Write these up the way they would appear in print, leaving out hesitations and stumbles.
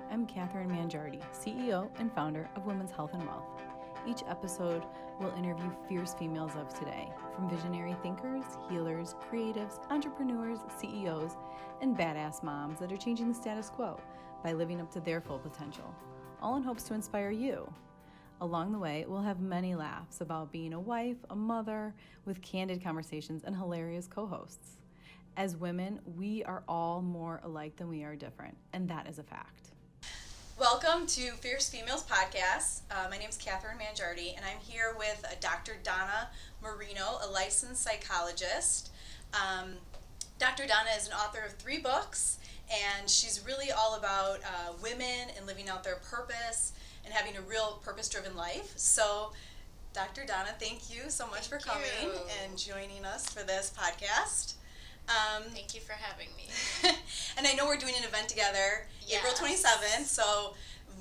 I'm Catherine Mangiardi, CEO and founder of Women's Health and Wealth. Each episode will interview fierce females of today, from visionary thinkers, healers, creatives, entrepreneurs, CEOs, and badass moms that are changing the status quo by living up to their full potential, all in hopes to inspire you. Along the way, we'll have many laughs about being a wife, a mother, with candid conversations and hilarious co-hosts. As women, we are all more alike than we are different, and that is a fact. Welcome to Fierce Females Podcast. My name is Catherine Mangiardi, and I'm here with Dr. Donna Marino, a licensed psychologist. Dr. Donna is an author of 3 books, and she's really all about women and living out their purpose and having a real purpose-driven life. So, Dr. Donna, thank you so much for coming and joining us for this podcast. Thank you for having me. And I know we're doing an event together, Yes. April 27th, so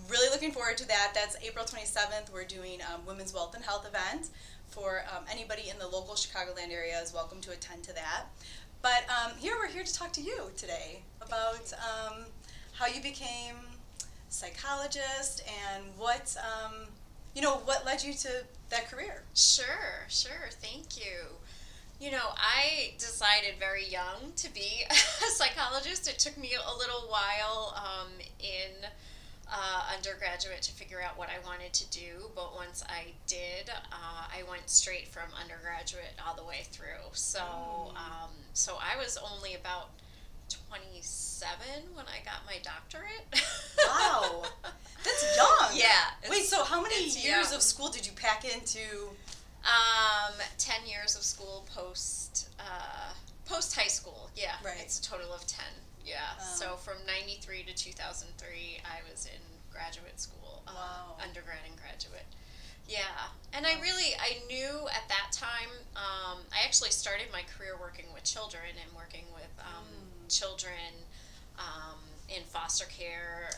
really looking forward to that. That's April 27th. We're doing Women's Wealth and Health event. For anybody in the local Chicagoland area is welcome to attend to that. But we're here to talk to you today about how you became psychologist and what led you to that career. Sure. Thank you. You know, I decided very young to be a psychologist. It took me a little while in undergraduate to figure out what I wanted to do, but once I did, I went straight from undergraduate all the way through. So I was only about 27 when I got my doctorate. Wow, that's young. Yeah. Wait, so how many years of school did you pack into? 10 years of school post high school. Yeah. Right. It's a total of 10. Yeah. So from 93 to 2003, I was in graduate school. Wow. Undergrad and graduate. Yeah. And I knew at that time, I actually started my career working with children and working with children in foster care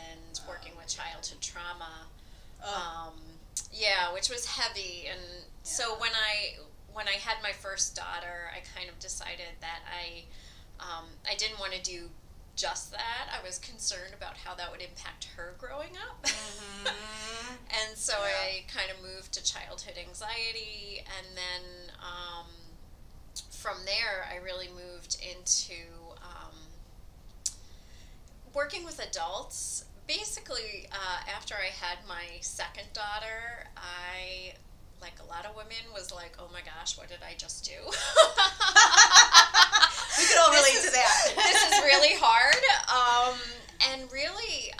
and working with childhood trauma. Which was heavy, and so when I had my first daughter, I kind of decided that I didn't want to do just that. I was concerned about how that would impact her growing up. Mm-hmm. And so I kind of moved to childhood anxiety, and then from there I really moved into working with adults. Basically, after I had my second daughter, I, like a lot of women, was like, oh my gosh, what did I just do? We could all relate to that. This is really hard. And really,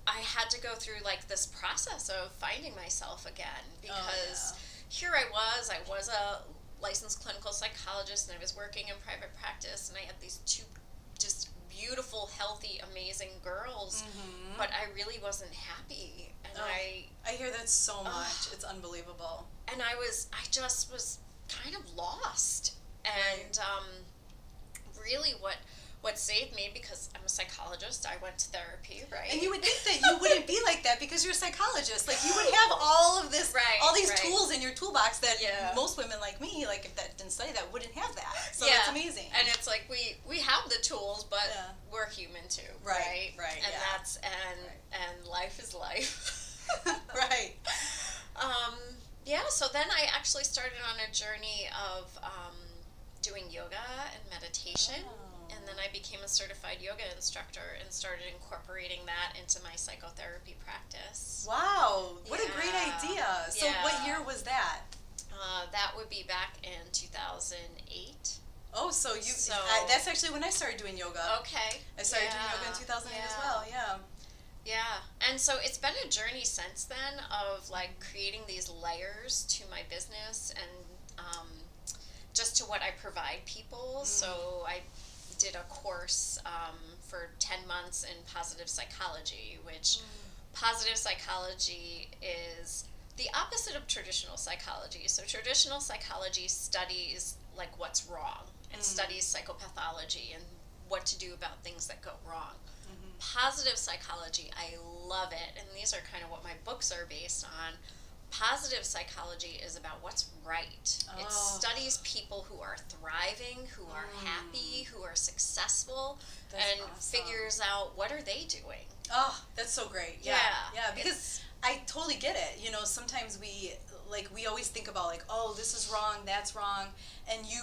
I had to go through like this process of finding myself again, because here I was a licensed clinical psychologist, and I was working in private practice, and I had these 2 just beautiful, healthy, amazing girls, but I really wasn't happy. And I hear that so much. It's unbelievable. And I just was kind of lost. And really what saved me, because I'm a psychologist, I went to therapy, right? And you would think that you wouldn't be like that because you're a psychologist. Like, you would have all of this, all these tools in your toolbox that most women like me, like if that didn't study that, wouldn't have that. So it's amazing. And it's like we have the tools, but we're human too, right? Right. And that's and life is life. Right. So then I actually started on a journey of doing yoga and meditation. And then I became a certified yoga instructor and started incorporating that into my psychotherapy practice. Wow, what a great idea. So what year was that? That would be back in 2008. Oh, so that's actually when I started doing yoga. Okay. I started doing yoga in 2008 as well, Yeah, and so it's been a journey since then of like creating these layers to my business and just to what I provide people. So I did a course for 10 months in positive psychology, which positive psychology is the opposite of traditional psychology. So traditional psychology studies like what's wrong and studies psychopathology and what to do about things that go wrong. Positive psychology, I love it, and these are kind of what my books are based on. Positive psychology is about what's right. Oh. It studies people who are thriving, who are happy, who are successful, and figures out what are they doing. Oh, that's so great. Yeah. Yeah. Yeah, because I totally get it. You know, sometimes we always think about like, oh, this is wrong, that's wrong, and you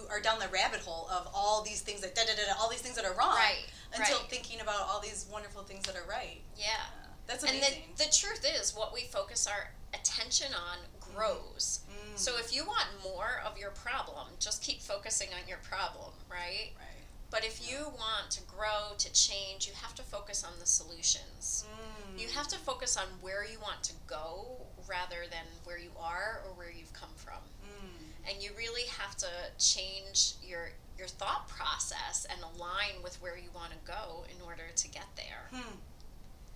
are down the rabbit hole of all these things that all these things that are wrong, Right. until Right. thinking about all these wonderful things that are right. Yeah. That's And amazing. the truth is, what we focus our attention on grows. Mm. So if you want more of your problem, just keep focusing on your problem, right? Right. But if you want to grow, to change, you have to focus on the solutions. Mm. You have to focus on where you want to go rather than where you are or where you've come from. Mm. And you really have to change your thought process and align with where you want to go in order to get there.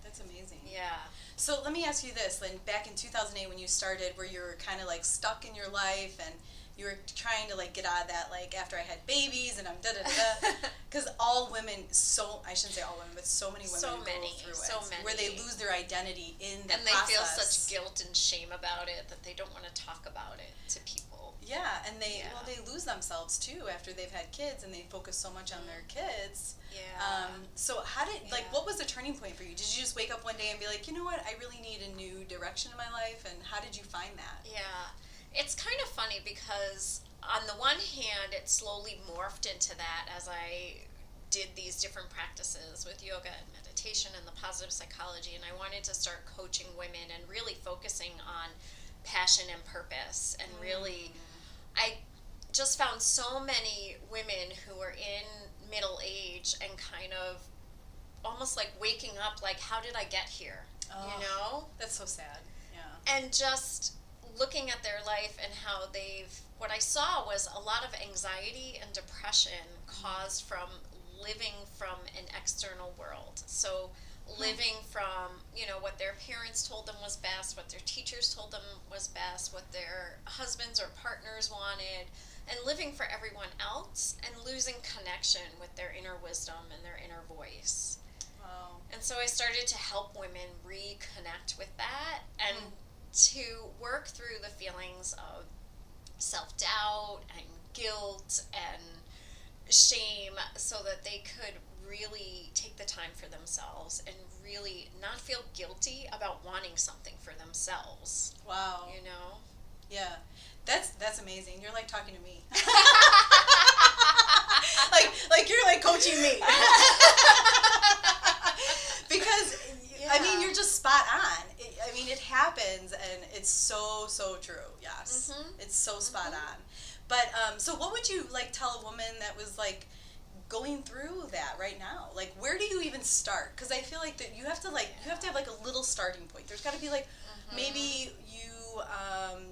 That's amazing. Yeah. So let me ask you this, Lynn. Back in 2008 when you started, where you were kind of like stuck in your life and you were trying to like get out of that, like after I had babies and I'm da-da-da, because all women, I shouldn't say all women, but so many women go through it, where they lose their identity in the process. And they process. feel such guilt and shame about it that they don't want to talk about it to people. Yeah, and they lose themselves too after they've had kids and they focus so much on their kids. Yeah. So how did, what was the turning point for you? Did you just wake up one day and be like, you know what, I really need a new direction in my life? And how did you find that? Yeah. It's kind of funny because on the one hand, it slowly morphed into that as I did these different practices with yoga and meditation and the positive psychology, and I wanted to start coaching women and really focusing on passion and purpose. And really, I just found so many women who were in middle age and kind of almost like waking up like, how did I get here? You know? That's so sad. Yeah. And just looking at their life and how what I saw was a lot of anxiety and depression caused from living from an external world. So living from, what their parents told them was best, what their teachers told them was best, what their husbands or partners wanted, and living for everyone else and losing connection with their inner wisdom and their inner voice. Wow. And so I started to help women reconnect with that and to work through the feelings of self-doubt and guilt and shame so that they could really take the time for themselves and really not feel guilty about wanting something for themselves. Wow. Yeah. That's amazing. You're like talking to me. like you're like coaching me. Because I mean, you're just spot on. It happens, and it's so true. Yes, it's so spot on. But so what would you like tell a woman that was like going through that right now? Like, where do you even start? Because I feel like that you have to have like a little starting point. There's got to be like maybe you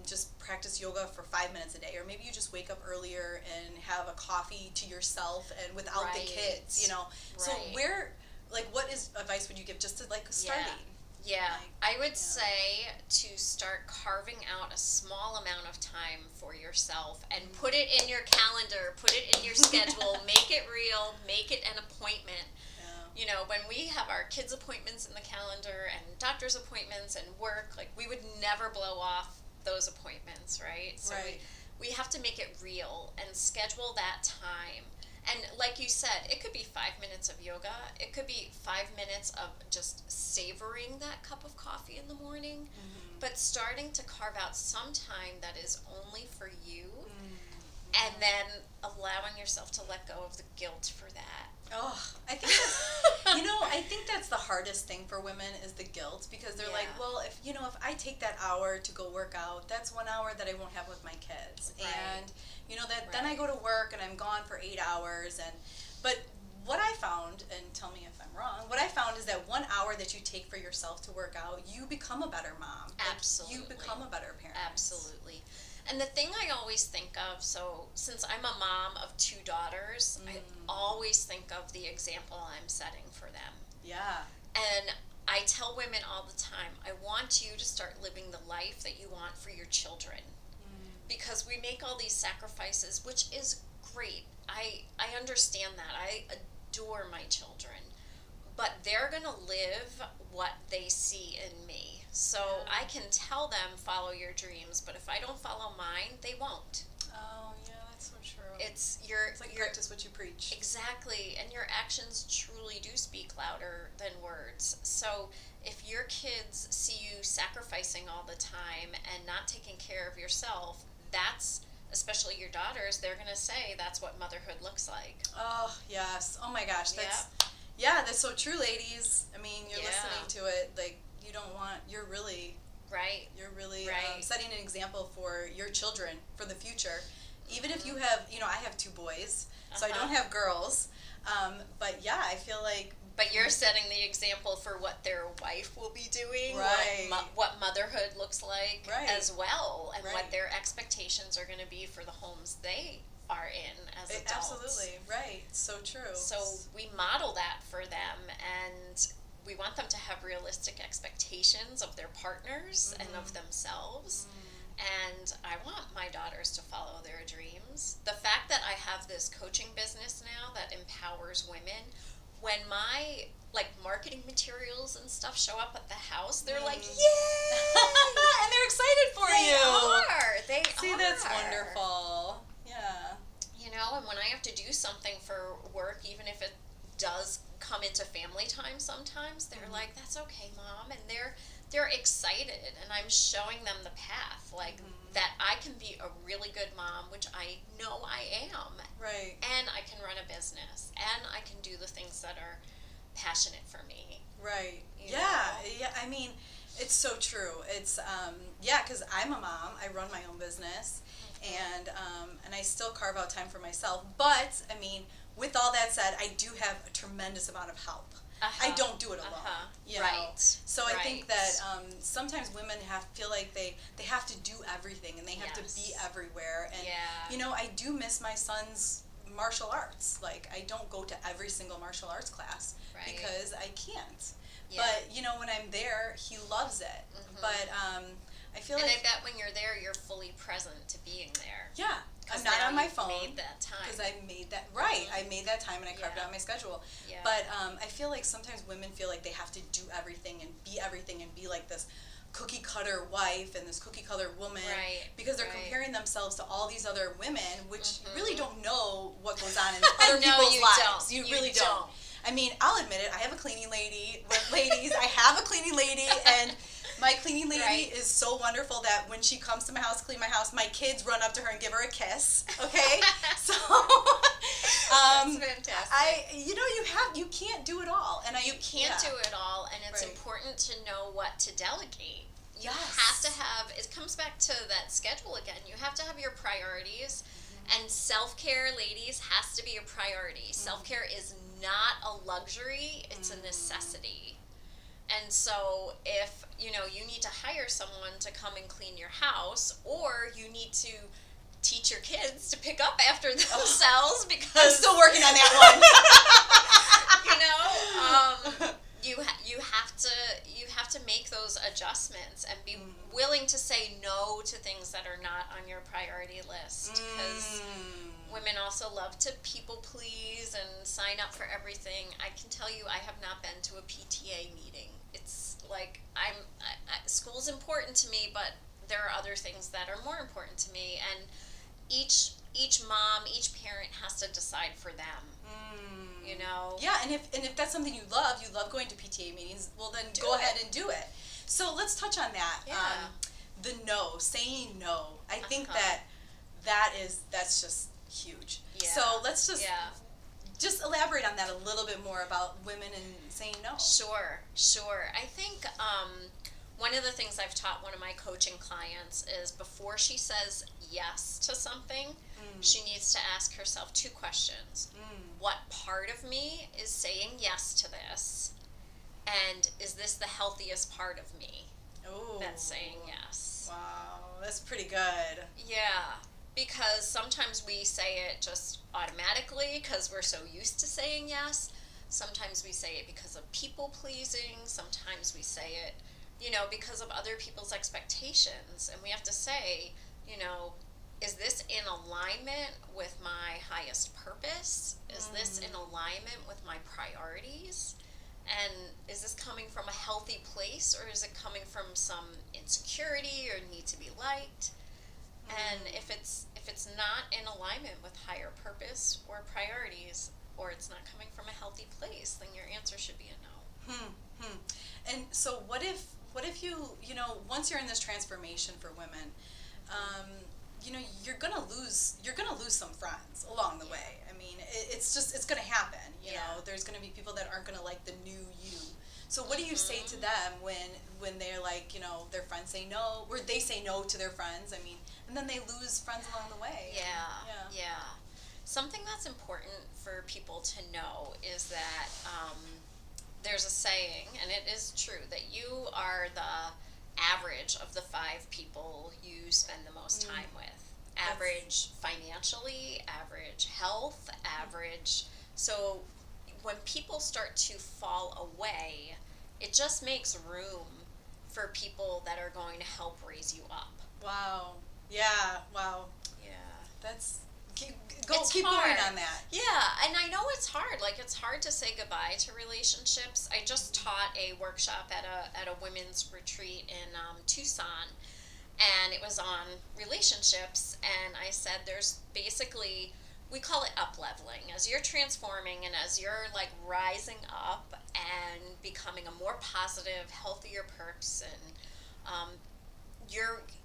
just practice yoga for 5 minutes a day, or maybe you just wake up earlier and have a coffee to yourself and without the kids. So where, like, what advice would you give just to like starting? Yeah, I would say to start carving out a small amount of time for yourself and put it in your calendar, put it in your schedule, make it real, make it an appointment. When we have our kids' appointments in the calendar and doctor's appointments and work, like, we would never blow off those appointments, right? So we have to make it real and schedule that time. And like you said, it could be 5 minutes of yoga. It could be 5 minutes of just savoring that cup of coffee in the morning. But starting to carve out some time that is only for you, and then allowing yourself to let go of the guilt for that. Oh, I think I think that's the hardest thing for women is the guilt, because they're like, well, if I take that hour to go work out, that's 1 hour that I won't have with my kids. And then I go to work and I'm gone for 8 hours. But what I found, and tell me if I'm wrong, what I found is that 1 hour that you take for yourself to work out, you become a better mom. Absolutely. You become a better parent. Absolutely. And the thing I always think of, so since I'm a mom of 2 daughters, I always think of the example I'm setting for them. Yeah. And I tell women all the time, I want you to start living the life that you want for your children. Because we make all these sacrifices, which is great. I understand that. I adore my children. But they're going to live what they see in me. So I can tell them, follow your dreams, but if I don't follow mine, they won't. Oh, yeah, that's so true. It's like practice what you preach. Exactly. And your actions truly do speak louder than words. efforts. So if your kids see you sacrificing all the time and not taking care of yourself, that's, especially your daughters, they're going to say that's what motherhood looks like. Oh, yes. Oh my gosh. That's so true, ladies. I mean, you're listening to it, like, you don't want, you're really right. Setting an example for your children for the future. Even if you have, I have 2 boys, so I don't have girls. But yeah, I feel like. But you're setting the example for what their wife will be doing, right? What motherhood looks like, right, as well, and right, what their expectations are going to be for the homes they are in as adults. Absolutely, right. So true. So we model that for them, and we want them to have realistic expectations of their partners and of themselves. And I want my daughters to follow their dreams. The fact that I have this coaching business now that empowers women, when my marketing materials and stuff show up at the house, they're like, yay! And they're excited for you. They See, are. that's wonderful. Yeah. And when I have to do something for work, even if it does come into family time sometimes, they're like, that's okay, Mom. And they're excited, and I'm showing them the path, that I can be a really good mom, which I know I am. Right. And I can run a business, and I can do the things that are passionate for me. Right. You Yeah. know? Yeah. I mean, it's so true. It's because I'm a mom. I run my own business, and I still carve out time for myself. But I mean, with all that said, I do have a tremendous amount of help. I don't do it alone. You know? Right. So I think that sometimes women feel like they have to do everything, and they have to be everywhere. And I do miss my son's martial arts. Like, I don't go to every single martial arts class because I can't. Yeah. But when I'm there, he loves it. But I feel and I bet when you're there, you're fully present to being there. Yeah. I'm not on my phone. Made that time. Because I made that, I made that time, and I carved out my schedule. Yeah. But I feel like sometimes women feel like they have to do everything and be like this cookie cutter wife and this cookie cutter woman. Right. Because they're comparing themselves to all these other women, which really don't know what goes on in other no, people's you lives. Don't. You really don't. I mean, I'll admit it, I have a cleaning lady. Ladies, I have a cleaning lady, and my cleaning lady is so wonderful that when she comes to my house, clean my house, my kids run up to her and give her a kiss. Okay, so that's fantastic. You can't do it all, and you can't do it all, and it's important to know what to delegate. You have to have. It comes back to that schedule again. You have to have your priorities, and self-care, ladies, has to be a priority. Self-care is not a luxury; it's a necessity. And so if, you need to hire someone to come and clean your house, or you need to teach your kids to pick up after themselves because... I'm still working on that one. You have to make those adjustments and be willing to say no to things that are not on your priority list, because women also love to people please and sign up for everything. I can tell you, I have not been to a PTA meeting. It's like school's important to me, but there are other things that are more important to me, and each mom, each parent has to decide for them. Yeah, and if that's something you love going to PTA meetings, well then go ahead and do it. So let's touch on that. The no, saying no. I think that's just huge. Yeah. So let's just elaborate on that a little bit more about women and saying no. Sure. I think one of the things I've taught one of my coaching clients is, before she says yes to something, she needs to ask herself 2 questions. What part of me is saying yes to this? And is this the healthiest part of me that's saying yes? Wow, that's pretty good. Yeah. Because sometimes we say it just automatically because we're so used to saying yes. Sometimes we say it because of people pleasing. Sometimes we say it, because of other people's expectations. And we have to say, is this in alignment with my highest purpose? Is this in alignment with my priorities? And is this coming from a healthy place, or is it coming from some insecurity or need to be liked? And if it's not in alignment with higher purpose or priorities, or it's not coming from a healthy place, then your answer should be a no. So what if you know, once you're in this transformation for women, you know, you're gonna lose some friends along the way. I mean, it's gonna happen. You know, there's gonna be people that aren't gonna like the new you. So what do you say to them when they're like, you know, their friends say no, or they say no to their friends? I mean, and then they lose friends along the way. Yeah. Something that's important for people to know is that there's a saying, and it is true, that you are the average of the 5 people you spend the most time with. Average financially, average health, average. So when people start to fall away, it just makes room for people that are going to help raise you up. Wow. Yeah. Wow. Yeah. That's keep hard. going on that. Yeah, and I know it's hard. Like, it's hard to say goodbye to relationships. I just taught a workshop at a women's retreat in Tucson, and it was on relationships. And I said, there's basically, we call it up leveling. As you're transforming and as you're like rising up and becoming a more positive, healthier person,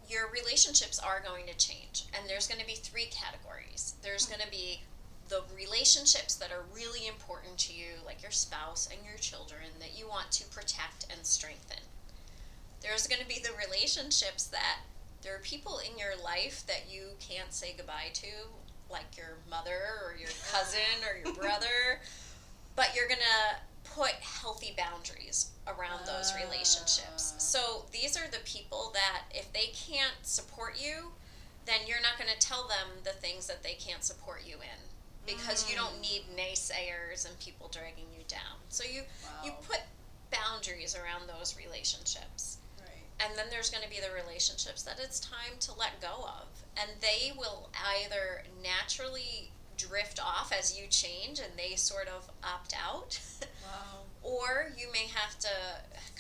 your relationships are going to change, and there's going to be 3 categories. There's going to be the relationships that are really important to you, like your spouse and your children, that you want to protect and strengthen. There's going to be the relationships that there are people in your life that you can't say goodbye to, like your mother or your cousin or your brother, but you're going to put healthy boundaries around those relationships. So these are the people that if they can't support you, then you're not going to tell them the things that they can't support you in, because you don't need naysayers and people dragging you down. So you put boundaries around those relationships. Right. And then there's going to be the relationships that it's time to let go of, and they will either naturally drift off as you change and they sort of opt out. Wow. Or you may have to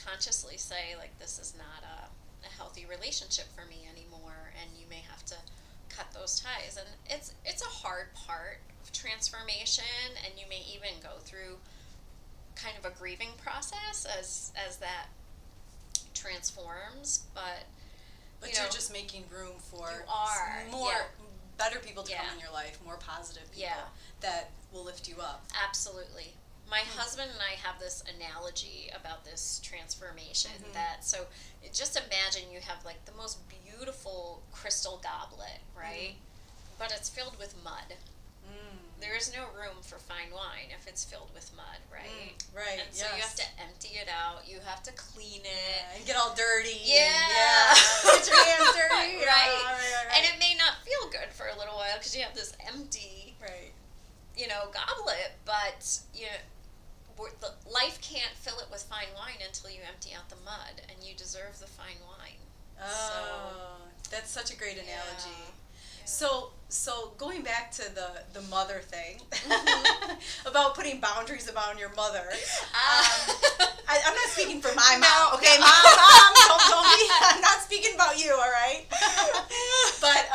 consciously say, like, this is not a healthy relationship for me anymore, and you may have to cut those ties. And it's a hard part of transformation, and you may even go through kind of a grieving process as that transforms, but you're just making room for better people to come in your life, more positive people that will lift you up. Absolutely. My husband and I have this analogy about this transformation that, so just imagine you have like the most beautiful crystal goblet, right? But it's filled with mud. There is no room for fine wine if it's filled with mud, right? Right. And so you have to empty it out. You have to clean it. And get all dirty. Yeah. Get your hands dirty. Right. Right. And it may not feel good for a little while because you have this empty, goblet, but life can't fill it with fine wine until you empty out the mud, and you deserve the fine wine. That's such a great analogy. Yeah. So going back to the mother thing, about putting boundaries around your mother. I'm not speaking for my mom, okay? No. Mom, don't be. I'm not speaking about you, all right? But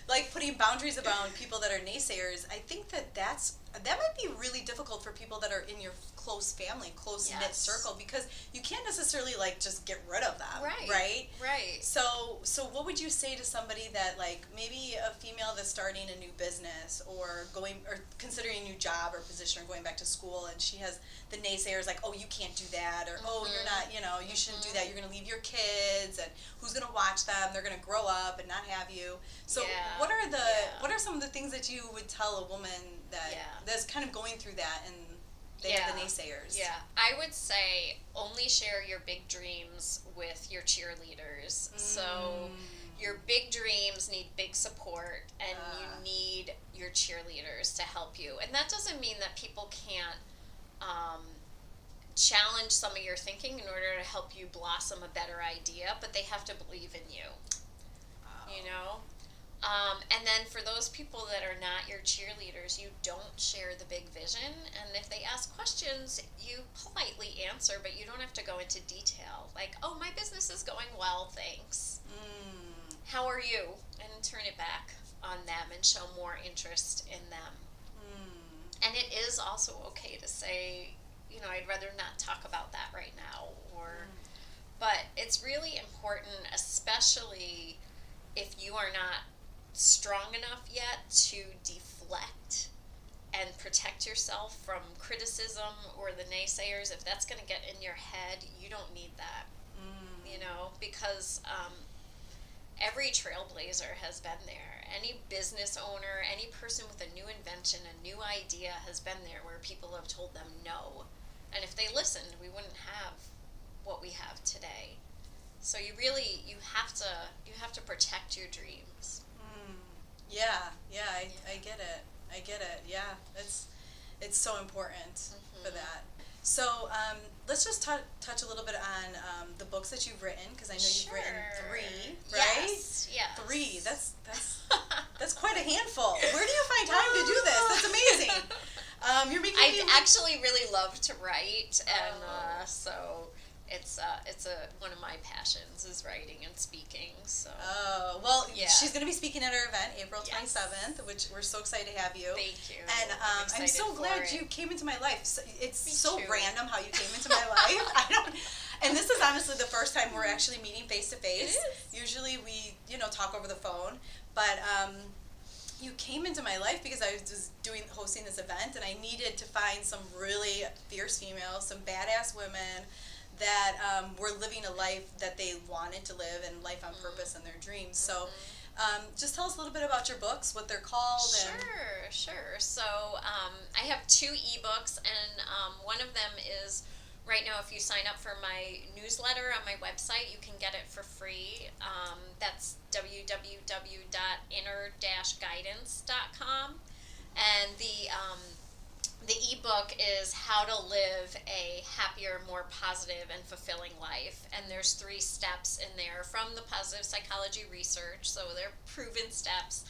like putting boundaries around people that are naysayers, I think that might be really difficult for people that are in your close family, close knit circle, because you can't necessarily like just get rid of them, right? So what would you say to somebody that, like, maybe a female that's starting a new business or considering a new job or position or going back to school, and she has the naysayers like, oh, you can't do that, or oh, you're not, you shouldn't do that, you're going to leave your kids, and who's going to watch them, they're going to grow up and not have you. So what are some of the things that you would tell a woman that's kind of going through that and they have the naysayers? Yeah, I would say only share your big dreams with your cheerleaders. So your big dreams need big support, and you need your cheerleaders to help you. And that doesn't mean that people can't challenge some of your thinking in order to help you blossom a better idea, but they have to believe in you. And then for those people that are not your cheerleaders, you don't share the big vision, and if they ask questions, you politely answer, but you don't have to go into detail. Like, oh, my business is going well, thanks. How are you? And turn it back on them and show more interest in them. And it is also okay to say, I'd rather not talk about that right now, or it's really important, especially if you are not strong enough yet to deflect and protect yourself from criticism or the naysayers. If that's going to get in your head, you don't need that, because every trailblazer has been there. Any business owner, any person with a new invention, a new idea has been there where people have told them no. And if they listened, we wouldn't have what we have today. So you have to protect your dreams. Yeah, I get it. Yeah, it's so important for that. So let's just touch a little bit on the books that you've written, because I know you've written 3, right? Yes. 3. That's quite a handful. Where do you find time to do this? That's amazing. You're making me... I actually really love to write, and so it's one of my passions is writing and speaking. So. Oh, well, she's going to be speaking at our event April 27th, which we're so excited to have you. Thank you. And I'm so glad you came into my life. So, it's Me so too. random how you came into my life. And this is honestly the first time we're actually meeting face to face. Usually we, talk over the phone, but you came into my life because I was hosting this event, and I needed to find some really fierce females, some badass women that were living a life that they wanted to live, and life on purpose and their dreams. So just tell us a little bit about your books, what they're called. Sure. So I have 2 ebooks, and one of them is, right now, if you sign up for my newsletter on my website, you can get it for free. That's www.inner-guidance.com. And the ebook is How to Live a Happier, More Positive, and Fulfilling Life. And there's 3 steps in there from the positive psychology research. So they're proven steps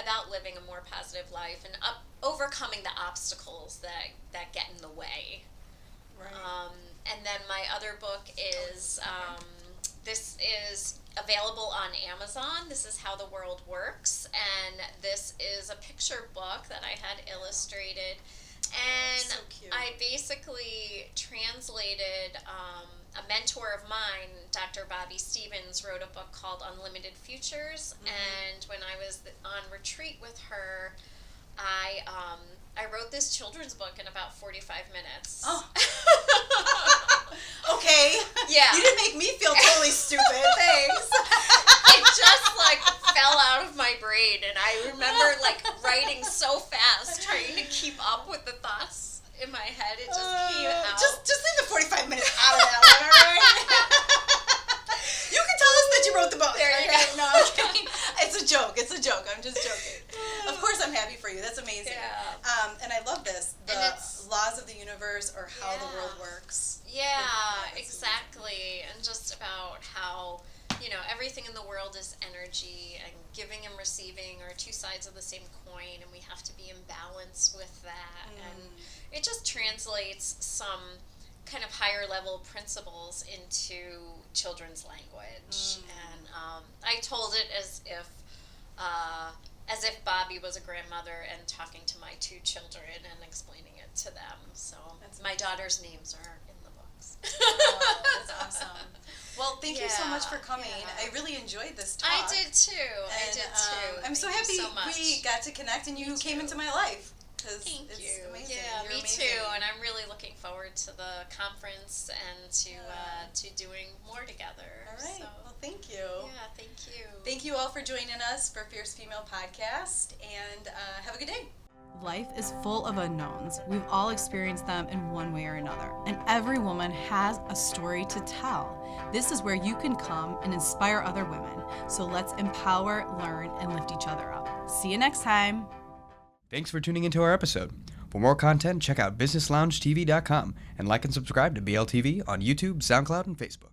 about living a more positive life and overcoming the obstacles that get in the way. Right. And then my other book is, this is available on Amazon. This is How the World Works. And this is a picture book that I had illustrated. And so cute. I basically translated, a mentor of mine, Dr. Bobby Stevens, wrote a book called Unlimited Futures. And when I was on retreat with her, I wrote this children's book in about 45 minutes. Oh. Okay. Yeah. You didn't make me feel totally stupid. Thanks. It just fell out of my brain, and I remember writing so fast, trying to keep up with the thoughts in my head. It just came out. Just leave the 45 minutes out of that one, all right? You can tell us that you wrote the book. There you go. No, I'm kidding. It's a joke. I'm just joking. Of course I'm happy for you. That's amazing. Yeah. And I love this. The laws of the universe, or how the world works. Yeah, exactly. And just about how, everything in the world is energy, and giving and receiving are 2 sides of the same coin, and we have to be in balance with that. And it just translates some kind of higher level principles into children's language. And I told it as if Bobby was a grandmother and talking to my 2 children and explaining it to them. So my daughter's names are in the books. Oh, that's awesome. Well, thank you so much for coming. I really enjoyed this talk. I did too. I'm so happy we got to connect, and you came into my life. Thank it's you. Amazing. Yeah, You're me amazing. too. And I'm really looking forward to the conference and to doing more together. All right. So. Well, thank you. Yeah, thank you. Thank you all for joining us for Fierce Female Podcast, and have a good day. Life is full of unknowns. We've all experienced them in one way or another, and every woman has a story to tell. This is where you can come and inspire other women. So let's empower, learn, and lift each other up. See you next time. Thanks for tuning into our episode. For more content, check out businessloungetv.com and like and subscribe to BLTV on YouTube, SoundCloud, and Facebook.